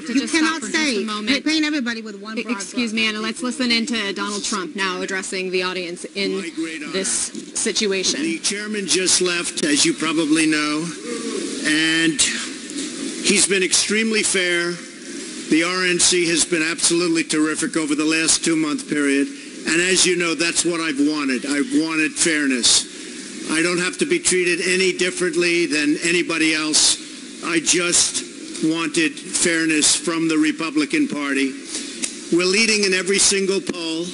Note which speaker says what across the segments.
Speaker 1: have to just stop for just a moment.
Speaker 2: Paint everybody with one broad
Speaker 1: Excuse me, Anna. Let's listen into Donald Trump now addressing the audience in this situation.
Speaker 3: The chairman just left, as you probably know, and he's been extremely fair. The RNC has been absolutely terrific over the last 2-month period. And as you know, that's what I've wanted. I've wanted fairness. I don't have to be treated any differently than anybody else. I just wanted fairness from the Republican Party. We're leading in every single poll.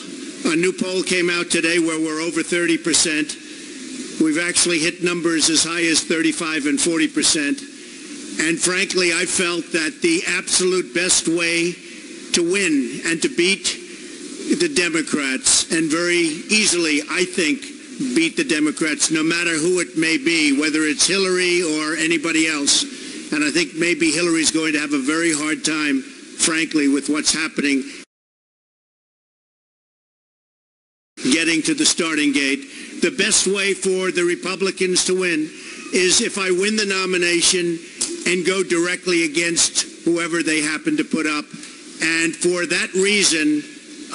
Speaker 3: A new poll came out today where we're over 30%. We've actually hit numbers as high as 35 and 40%. And frankly, I felt that the absolute best way to win and to beat the Democrats, and very easily, I think, beat the Democrats, no matter who it may be, whether it's Hillary or anybody else. And I think maybe Hillary's going to have a very hard time, frankly, with what's happening, getting to the starting gate. The best way for the Republicans to win is if I win the nomination and go directly against whoever they happen to put up. And for that reason,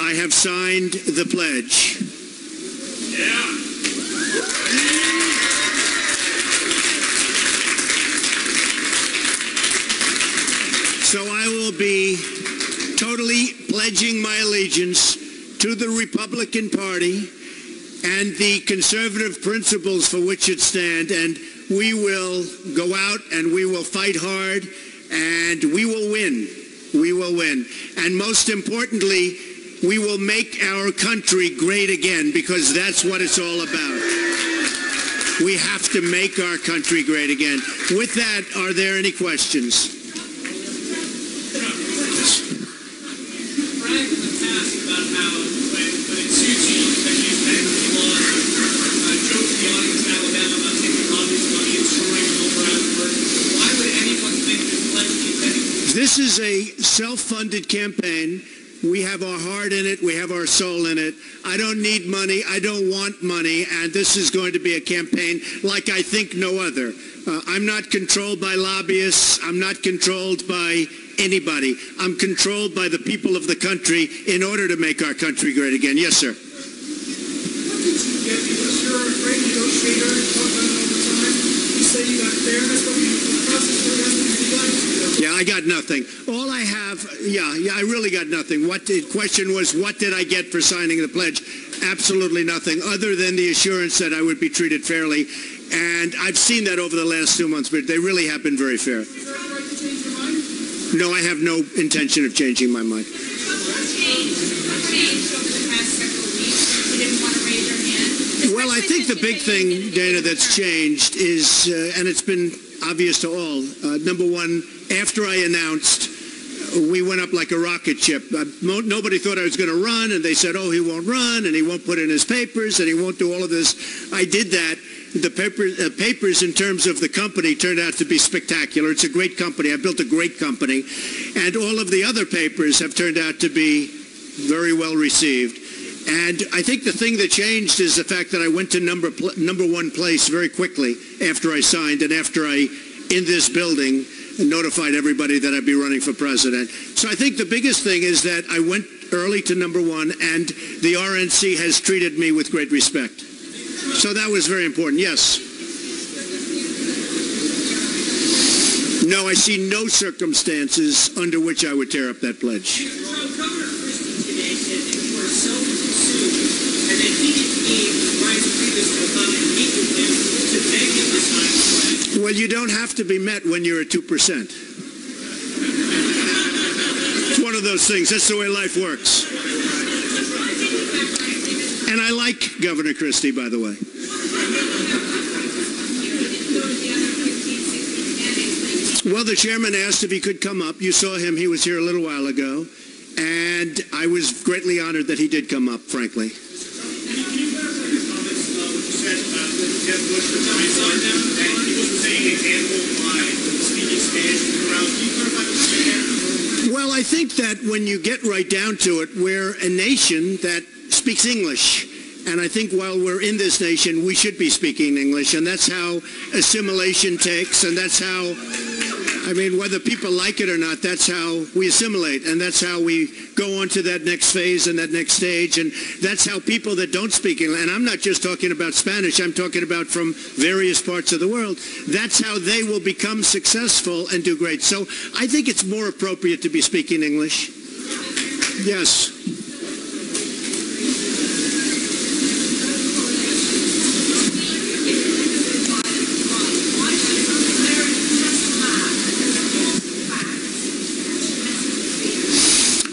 Speaker 3: I have signed the pledge. Yeah. So I will be totally pledging my allegiance to the Republican Party and the conservative principles for which it stands, and we will go out and we will fight hard, and we will win. We will win. And most importantly, we will make our country great again, because that's what it's all about. We have to make our country great again. With that, are there any questions?
Speaker 4: Frank, in the past, about how when it suits you, that you beg people on, joke to the audience in Alabama about taking lobbyist money and screwing them over afterwards. Why would anyone think this pledge means anything?
Speaker 3: This is a self-funded campaign. We have our heart in it. We have our soul in it. I don't need money. I don't want money. And this is going to be a campaign like I think no other. I'm not controlled by lobbyists. I'm not controlled by anybody. I'm controlled by the people of the country in order to make our country great again. Yes, sir.
Speaker 4: What did you get? Because you're a great negotiator and talk about it all the time. You say you got fairness, but the process really has to be done.
Speaker 3: Yeah, I got nothing. All I have, I really got nothing. What the question was, what did I get for signing the pledge? Absolutely nothing, other than the assurance that I would be treated fairly. And I've seen that over the last 2 months, but they really have been very fair.
Speaker 4: Is there a right to change your mind?
Speaker 3: No, I have no intention of changing my mind.
Speaker 5: What changed over the past several weeks? You didn't want to raise your hand?
Speaker 3: Well, I think the big thing, Dana, that's changed is, and it's been obvious to all, number one, after I announced, we went up like a rocket ship. Nobody thought I was going to run, and they said, oh, he won't run, and he won't put in his papers, and he won't do all of this. I did that. The papers in terms of the company turned out to be spectacular. It's a great company. I built a great company. And all of the other papers have turned out to be very well received. And I think the thing that changed is the fact that I went to number one place very quickly after I signed, and after I, in this building, notified everybody that I'd be running for president. So I think the biggest thing is that I went early to number one, and the RNC has treated me with great respect. So that was very important. Yes. No, I see no circumstances under which I would tear up that pledge.
Speaker 4: Governor Christie today said that you are self-consumed and that he didn't need Ryan's previous to come and meet with him to beg him to sign the pledge.
Speaker 3: Well, you don't have to be met when you're at 2%. It's one of those things. That's the way life works. And I like Governor Christie, by the way. Well, the chairman asked if he could come up. You saw him. He was here a little while ago. And I was greatly honored that he did come up, frankly.
Speaker 4: Can you clarify your comments about what you said about Jeb Bush for time on them, and he wasn't saying example by speaking Spanish to the crowd? Can you clarify what you said?
Speaker 3: Well, I think that when you get right down to it, we're a nation that speaks English. And I think while we're in this nation, we should be speaking English. And that's how assimilation takes, and that's how I mean, whether people like it or not, that's how we assimilate, and that's how we go on to that next phase and that next stage, and that's how people that don't speak English, and I'm not just talking about Spanish, I'm talking about from various parts of the world, that's how they will become successful and do great. So I think it's more appropriate to be speaking English. Yes.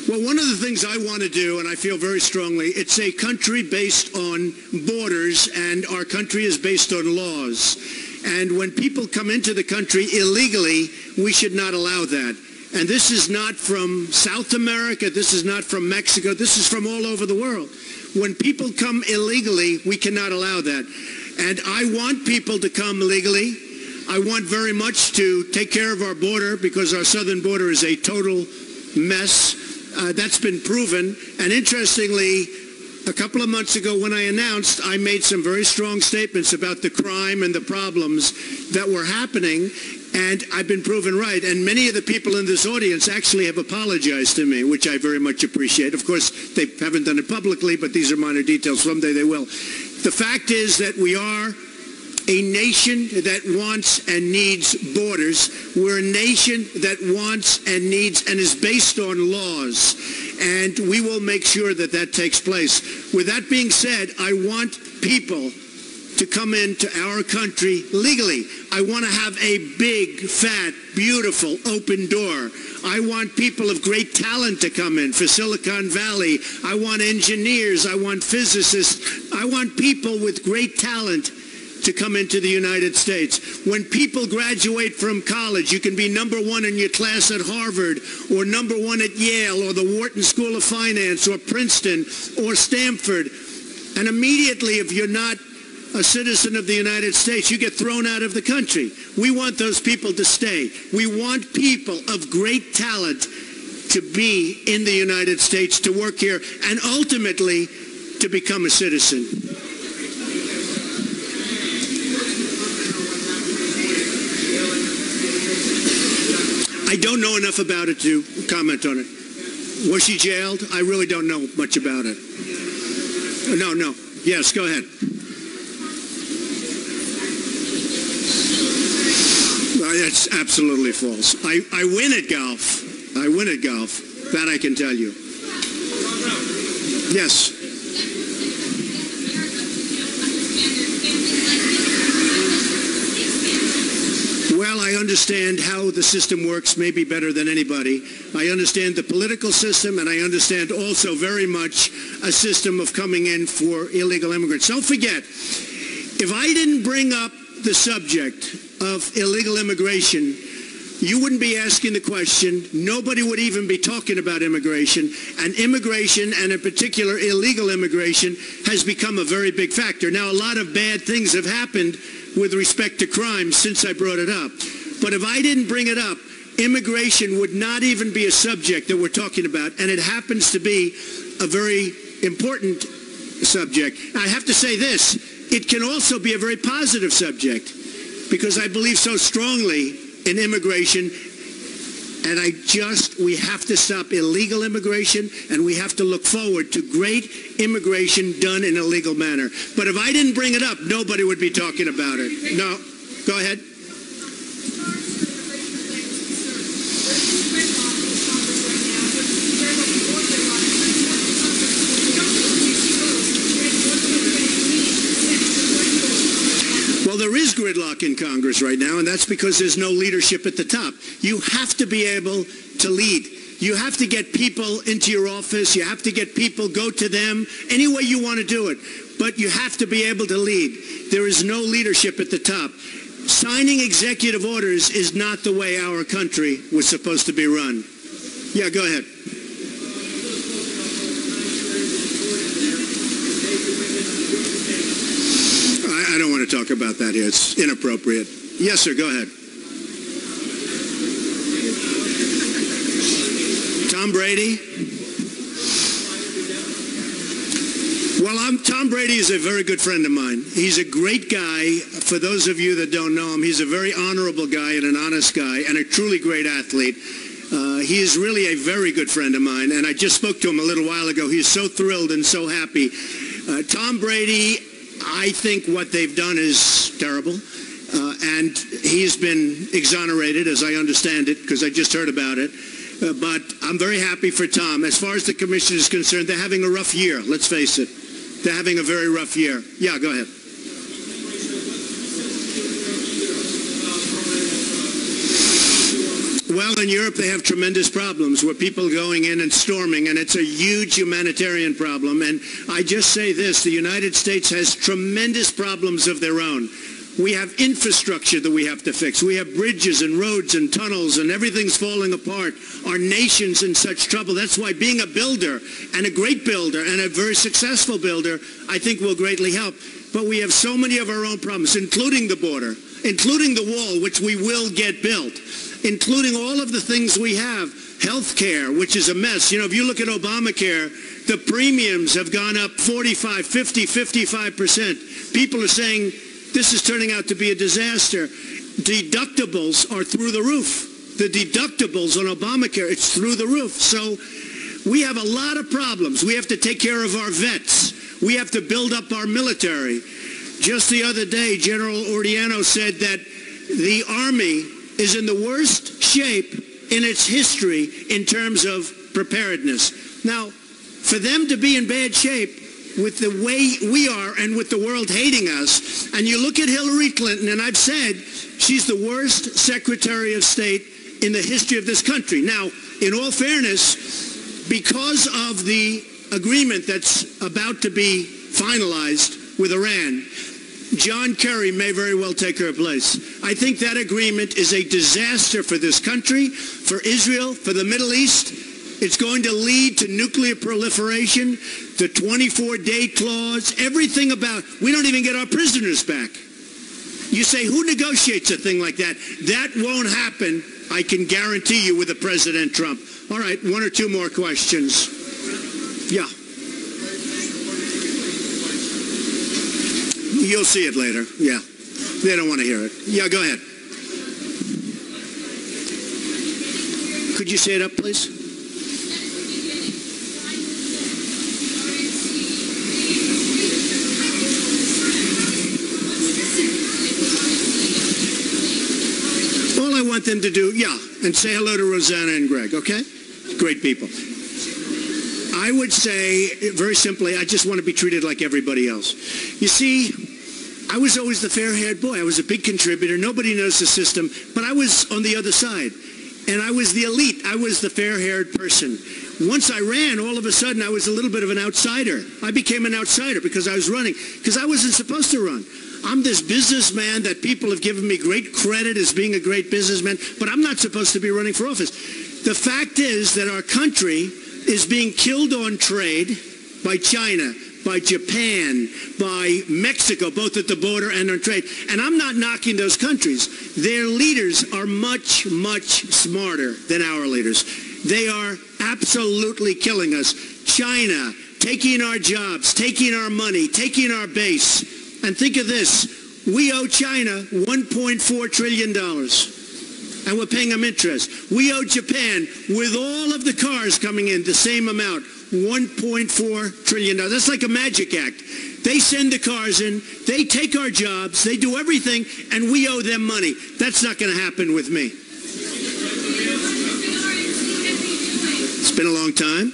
Speaker 3: Well, one of the things I want to do, and I feel very strongly, it's a country based on borders, and our country is based on laws. And when people come into the country illegally, we should not allow that. And this is not from South America, this is not from Mexico, this is from all over the world. When people come illegally, we cannot allow that. And I want people to come legally. I want very much to take care of our border, because our southern border is a total mess. That's been proven. And interestingly, a couple of months ago when I announced, I made some very strong statements about the crime and the problems that were happening, and I've been proven right. And many of the people in this audience actually have apologized to me, which I very much appreciate. Of course, they haven't done it publicly, but these are minor details. Someday they will. The fact is that we are a nation that wants and needs borders. We're a nation that wants and needs and is based on laws. And we will make sure that that takes place. With that being said, I want people to come into our country legally. I want to have a big, fat, beautiful, open door. I want people of great talent to come in for Silicon Valley. I want engineers. I want physicists. I want people with great talent to come into the United States. When people graduate from college, you can be number one in your class at Harvard, or number one at Yale, or the Wharton School of Finance, or Princeton, or Stanford. And immediately, if you're not a citizen of the United States, you get thrown out of the country. We want those people to stay. We want people of great talent to be in the United States, to work here, and ultimately to become a citizen. I don't know enough about it to comment on it. Was she jailed? I really don't know much about it. No. Yes, go ahead. That's absolutely false. I win at golf. I win at golf. That I can tell you. Yes. Well, I understand how the system works maybe better than anybody. I understand the political system, and I understand also very much a system of coming in for illegal immigrants. Don't forget, if I didn't bring up the subject of illegal immigration, you wouldn't be asking the question. Nobody would even be talking about immigration. And immigration, and in particular illegal immigration, has become a very big factor. Now, a lot of bad things have happened with respect to crime since I brought it up. But if I didn't bring it up, immigration would not even be a subject that we're talking about. And it happens to be a very important subject. I have to say this, it can also be a very positive subject, because I believe so strongly in immigration, and we have to stop illegal immigration, and we have to look forward to great immigration done in a legal manner. But if I didn't bring it up, nobody would be talking about it. No, go ahead. Well, there is gridlock in Congress right now, and that's because there's no leadership at the top. You have to be able to lead. You have to get people into your office. You have to get people, go to them, any way you want to do it. But you have to be able to lead. There is no leadership at the top. Signing executive orders is not the way our country was supposed to be run. Yeah, go ahead. I don't want to talk about that here. It's inappropriate. Yes, sir. Go ahead. Tom Brady. Well, Tom Brady is a very good friend of mine. He's a great guy. For those of you that don't know him, he's a very honorable guy and an honest guy and a truly great athlete. He is really a very good friend of mine, and I just spoke to him a little while ago. He's so thrilled and so happy. Tom Brady, I think what they've done is terrible, and he's been exonerated, as I understand it, because I just heard about it. But I'm very happy for Tom. As far as the commission is concerned, they're having a rough year, let's face it. They're having a very rough year. Yeah, go ahead. Well, in Europe, they have tremendous problems where people are going in and storming, and it's a huge humanitarian problem. And I just say this, the United States has tremendous problems of their own. We have infrastructure that we have to fix. We have bridges and roads and tunnels, and everything's falling apart. Our nation's in such trouble. That's why being a builder, and a great builder, and a very successful builder, I think will greatly help. But we have so many of our own problems, including the border, including the wall, which we will get built, including all of the things we have. Health care, which is a mess. You know, if you look at Obamacare, the premiums have gone up 45, 50, 55%. People are saying this is turning out to be a disaster. Deductibles are through the roof. The deductibles on Obamacare, it's through the roof. So we have a lot of problems. We have to take care of our vets. We have to build up our military. Just the other day, General Ordiano said that the Army is in the worst shape in its history in terms of preparedness. Now, for them to be in bad shape with the way we are and with the world hating us, and you look at Hillary Clinton, and I've said she's the worst Secretary of State in the history of this country. Now, in all fairness, because of the agreement that's about to be finalized with Iran, John Kerry may very well take her place. I think that agreement is a disaster for this country, for Israel, for the Middle East. It's going to lead to nuclear proliferation, the 24-day clause, everything about, we don't even get our prisoners back. You say, who negotiates a thing like that? That won't happen, I can guarantee you, with a President Trump. All right, one or two more questions. Yeah. You'll see it later. Yeah. They don't want to hear it. Yeah, go ahead. Could you say it up, please? All I want them to do, yeah, and say hello to Rosanna and Greg, okay? Great people. I would say, very simply, I just want to be treated like everybody else. You see, I was always the fair-haired boy. I was a big contributor. Nobody knows the system, but I was on the other side. And I was the elite. I was the fair-haired person. Once I ran, all of a sudden, I was a little bit of an outsider. I became an outsider because I was running, because I wasn't supposed to run. I'm this businessman that people have given me great credit as being a great businessman, but I'm not supposed to be running for office. The fact is that our country is being killed on trade by China, by Japan, by Mexico, both at the border and on trade. And I'm not knocking those countries. Their leaders are much, much smarter than our leaders. They are absolutely killing us. China, taking our jobs, taking our money, taking our base. And think of this. We owe China $1.4 trillion. And we're paying them interest. We owe Japan, with all of the cars coming in, the same amount, $1.4 trillion. That's like a magic act. They send the cars in, they take our jobs, they do everything, and we owe them money. That's not going to happen with me. It's been a long time.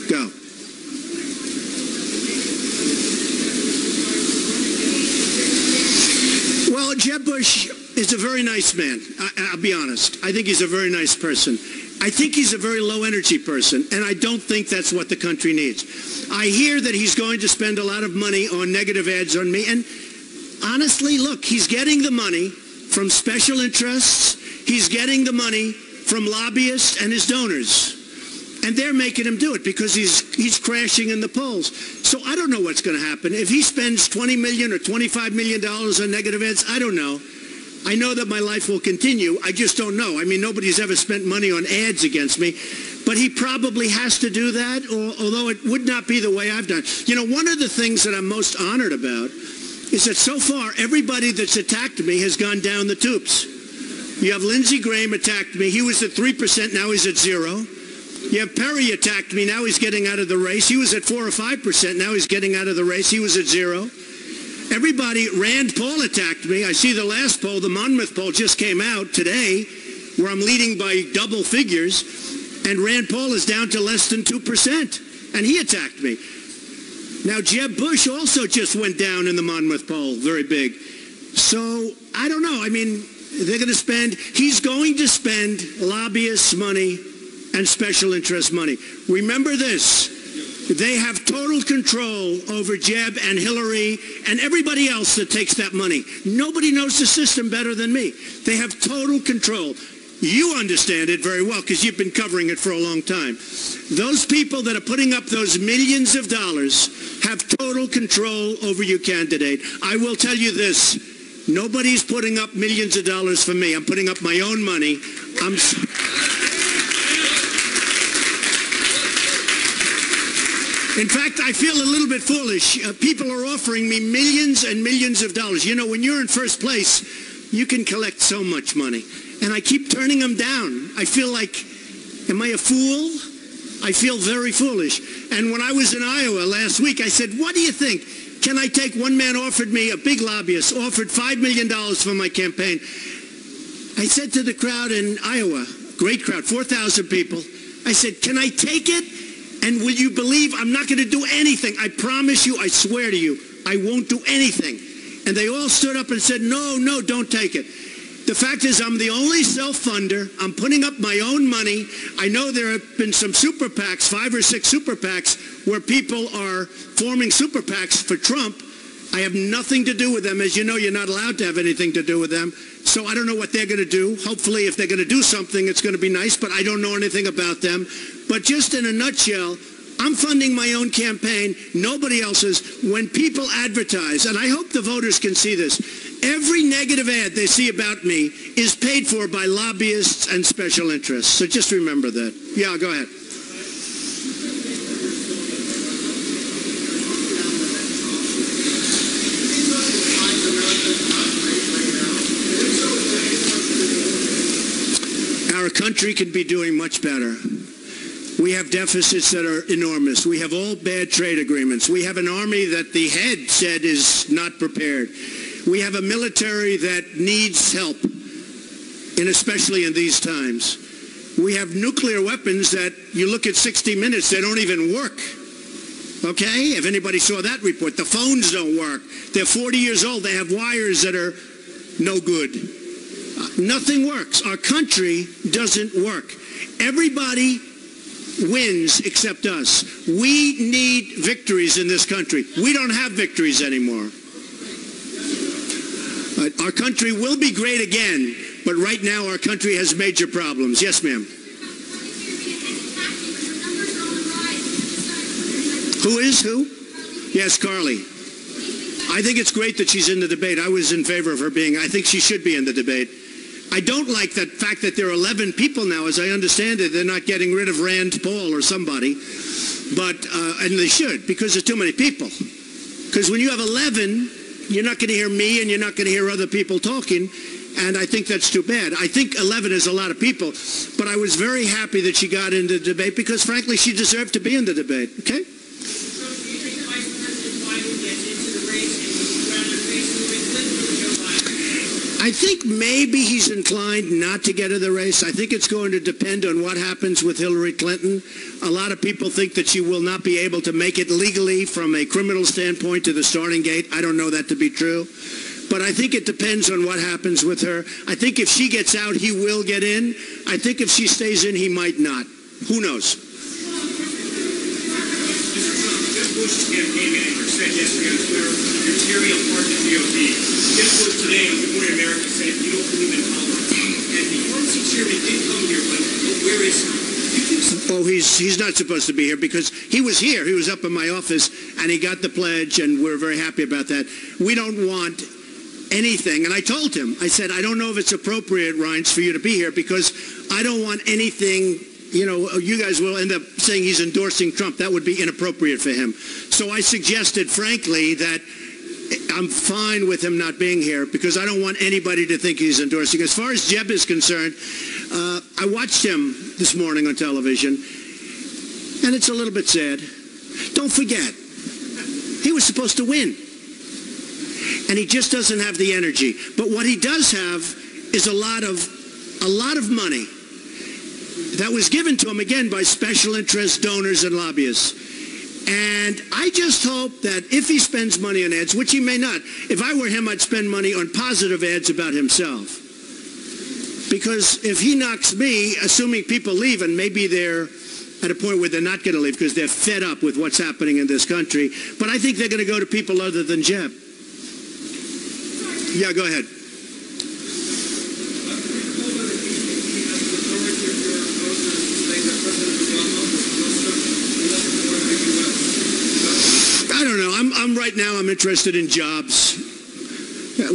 Speaker 3: Go. Well, Jeb Bush is a very nice man. I'll be honest. I think he's a very nice person. I think he's a very low-energy person, and I don't think that's what the country needs. I hear that he's going to spend a lot of money on negative ads on me, and honestly, look, he's getting the money from special interests. He's getting the money from lobbyists and his donors, and they're making him do it because he's crashing in the polls. So I don't know what's going to happen. If he spends $20 million or $25 million on negative ads, I don't know. I know that my life will continue. I just don't know. I mean, nobody's ever spent money on ads against me. but he probably has to do that, although it would not be the way I've done. You know, one of the things that I'm most honored about is that so far everybody that's attacked me has gone down the tubes. You have Lindsey Graham attacked me. He was at 3%, now he's at 0. You have Perry attacked me, now he's getting out of the race. He was at 4 or 5%, now he's getting out of the race. He was at 0. Everybody, Rand Paul attacked me. I see the last poll, the Monmouth poll just came out today, where I'm leading by double figures, and Rand Paul is down to less than 2%, and he attacked me. Now, Jeb Bush also just went down in the Monmouth poll, very big. So, I don't know. I mean, he's going to spend lobbyists' money and special interest money. Remember this. They have total control over Jeb and Hillary and everybody else that takes that money. Nobody knows the system better than me. They have total control. You understand it very well because you've been covering it for a long time. Those people that are putting up those millions of dollars have total control over your candidate. I will tell you this. Nobody's putting up millions of dollars for me. I'm putting up my own money. In fact, I feel a little bit foolish. People are offering me millions and millions of dollars. You know, when you're in first place, you can collect so much money. And I keep turning them down. I feel like, am I a fool? I feel very foolish. And when I was in Iowa last week, I said, what do you think? Can I take, one man offered me, a big lobbyist, offered $5 million for my campaign. I said to the crowd in Iowa, great crowd, 4,000 people, I said, can I take it? And will you believe I'm not going to do anything? I promise you, I swear to you, I won't do anything. And they all stood up and said, no, no, don't take it. The fact is, I'm the only self-funder. I'm putting up my own money. I know there have been some super PACs, 5 or 6 super PACs, where people are forming super PACs for Trump. I have nothing to do with them. As you know, you're not allowed to have anything to do with them. So I don't know what they're going to do. Hopefully, if they're going to do something, it's going to be nice, but I don't know anything about them. But just in a nutshell, I'm funding my own campaign, nobody else's. When people advertise, and I hope the voters can see this, every negative ad they see about me is paid for by lobbyists and special interests. So just remember that. Yeah, go ahead. Our country could be doing much better. We have deficits that are enormous. We have all bad trade agreements. We have an army that the head said is not prepared. We have a military that needs help, and especially in these times. We have nuclear weapons that you look at 60 Minutes, they don't even work. Okay? If anybody saw that report, the phones don't work. They're 40 years old. They have wires that are no good. Nothing works. Our country doesn't work. Everybody wins except us. We need victories in this country. We don't have victories anymore. Our country will be great again, but right now our country has major problems. Yes, ma'am. Who is who? Yes, Carly. I think it's great that she's in the debate. I was in favor of her being. I think she should be in the debate. I don't like the fact that there are 11 people now. As I understand it, they're not getting rid of Rand Paul or somebody. But, and they should, because there's too many people. Because when you have 11, you're not going to hear me and you're not going to hear other people talking. And I think that's too bad. I think 11 is a lot of people. But I was very happy that she got into the debate because, frankly, she deserved to be in the debate. Okay? I think maybe he's inclined not to get in the race. I think it's going to depend on what happens with Hillary Clinton. A lot of people think that she will not be able to make it legally from a criminal standpoint to the starting gate. I don't know that to be true. But I think it depends on what happens with her. I think if she gets out, he will get in. I think if she stays in, he might not. Who knows?
Speaker 4: Bush's campaign manager said yesterday on Twitter, you're tearing apart the GOP. Jeb Bush today on Good Morning America said you don't believe in tolerance. And the RNC chairman did come here, but where is he?
Speaker 3: Oh, he's not supposed to be here because he was here. He was up in my office, and he got the pledge, and we're very happy about that. We don't want anything. And I told him, I said, I don't know if it's appropriate, Reince, for you to be here because I don't want anything you guys will end up saying he's endorsing Trump. That would be inappropriate for him. So I suggested, frankly, that I'm fine with him not being here because I don't want anybody to think he's endorsing. As far as Jeb is concerned, I watched him this morning on television, and it's a little bit sad. Don't forget, he was supposed to win, and he just doesn't have the energy. But what he does have is a lot of money that was given to him, again, by special interest donors and lobbyists. And I just hope that if he spends money on ads, which he may not, if I were him, I'd spend money on positive ads about himself. Because if he knocks me, assuming people leave, and maybe they're at a point where they're not going to leave because they're fed up with what's happening in this country, but I think they're going to go to people other than Jeb. Yeah, go ahead. I don't know. Right now I'm interested in jobs.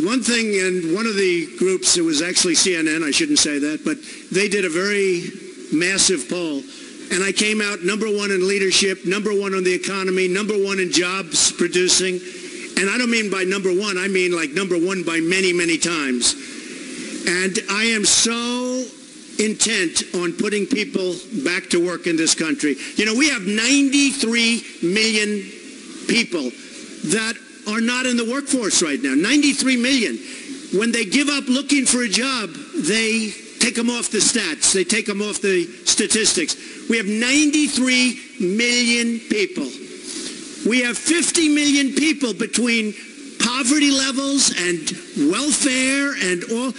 Speaker 3: One thing, and one of the groups, it was actually CNN, I shouldn't say that, but they did a very massive poll, and I came out #1 in leadership, #1 on the economy, #1 in jobs producing, and I don't mean by #1, I mean like #1 by many, many times. And I am so intent on putting people back to work in this country. We have 93 million people that are not in the workforce right now. 93 million. When they give up looking for a job, they take them off the stats. They take them off the statistics. We have 93 million people. We have 50 million people between poverty levels and welfare and all.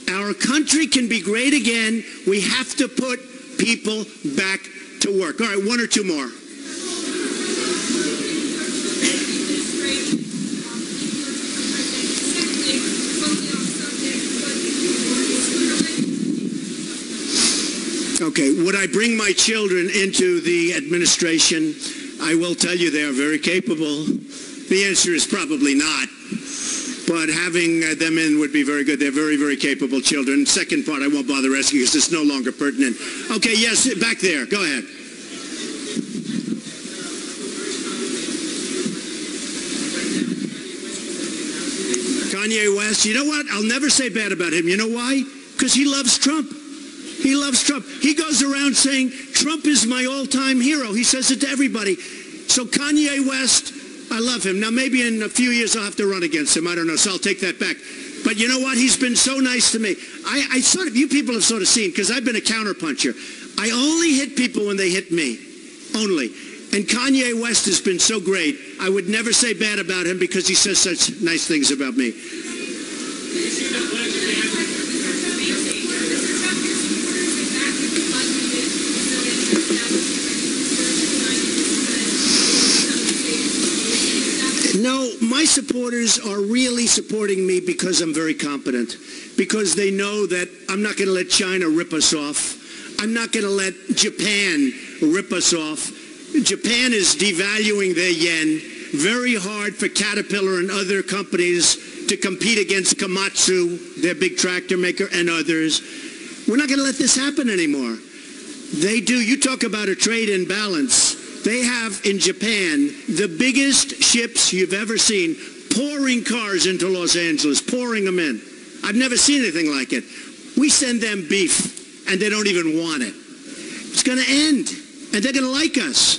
Speaker 3: Our country can be great again. We have to put people back to work. All right, one or two more. Okay, would I bring my children into the administration? I will tell you they are very capable. The answer is probably not. But having them in would be very good. They're very, very capable children. Second part, I won't bother asking because it's no longer pertinent. Okay, yes, back there. Go ahead. Kanye West, you know what? I'll never say bad about him. You know why? Because he loves Trump. He loves Trump. He goes around saying, Trump is my all-time hero. He says it to everybody. So Kanye West, I love him. Now, maybe in a few years I'll have to run against him. I don't know, so I'll take that back. But you know what? He's been so nice to me. I sort of, you people have sort of seen, because I've been a counterpuncher. I only hit people when they hit me. Only. And Kanye West has been so great. I would never say bad about him because he says such nice things about me. No, my supporters are really supporting me because I'm very competent, because they know that I'm not going to let China rip us off. I'm not going to let Japan rip us off. Japan is devaluing their yen. Very hard for Caterpillar and other companies to compete against Komatsu, their big tractor maker, and others. We're not going to let this happen anymore. They do. You talk about a trade imbalance. They have in Japan the biggest ships you've ever seen pouring cars into Los Angeles, pouring them in. I've never seen anything like it. We send them beef, and they don't even want it. It's going to end, and they're going to like us.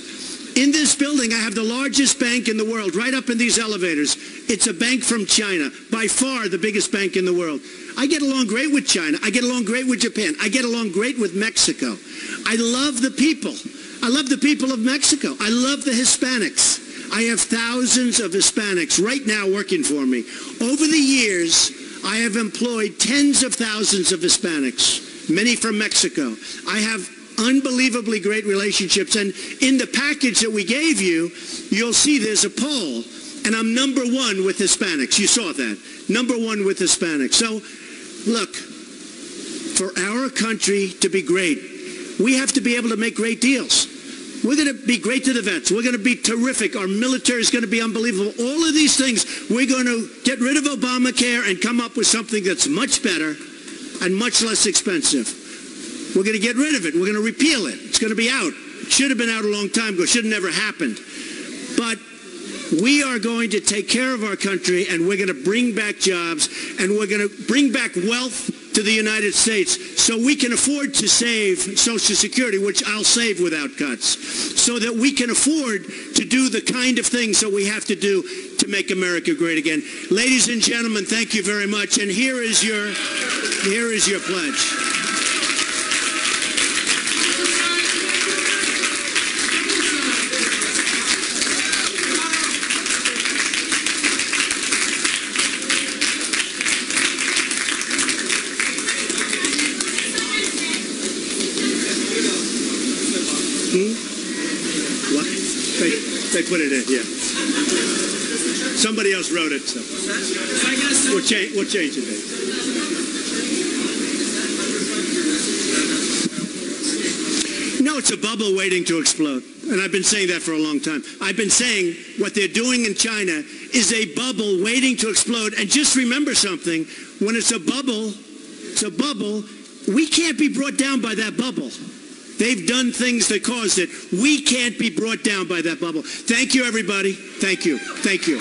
Speaker 3: In this building, I have the largest bank in the world, right up in these elevators. It's a bank from China, by far the biggest bank in the world. I get along great with China. I get along great with Japan. I get along great with Mexico. I love the people. I love the people of Mexico. I love the Hispanics. I have thousands of Hispanics right now working for me. Over the years, I have employed tens of thousands of Hispanics, many from Mexico. I have unbelievably great relationships. And in the package that we gave you, you'll see there's a poll. And I'm #1 with Hispanics. You saw that. #1 with Hispanics. So, look, for our country to be great, we have to be able to make great deals. We're going to be great to the vets. We're going to be terrific. Our military is going to be unbelievable. All of these things, we're going to get rid of Obamacare and come up with something that's much better and much less expensive. We're going to get rid of it. We're going to repeal it. It's going to be out. It should have been out a long time ago. It should have never happened. But we are going to take care of our country, and we're going to bring back jobs, and we're going to bring back wealth to the United States so we can afford to save Social Security, which I'll save without cuts, so that we can afford to do the kind of things that we have to do to make America great again. Ladies and gentlemen, thank you very much. And here is your pledge. What? They put it in, yeah. Somebody else wrote it, so we'll change it. No, it's a bubble waiting to explode. And I've been saying that for a long time. I've been saying what they're doing in China is a bubble waiting to explode. And just remember something, when it's a bubble, we can't be brought down by that bubble. They've done things that caused it. We can't be brought down by that bubble. Thank you, everybody. Thank you. Thank you.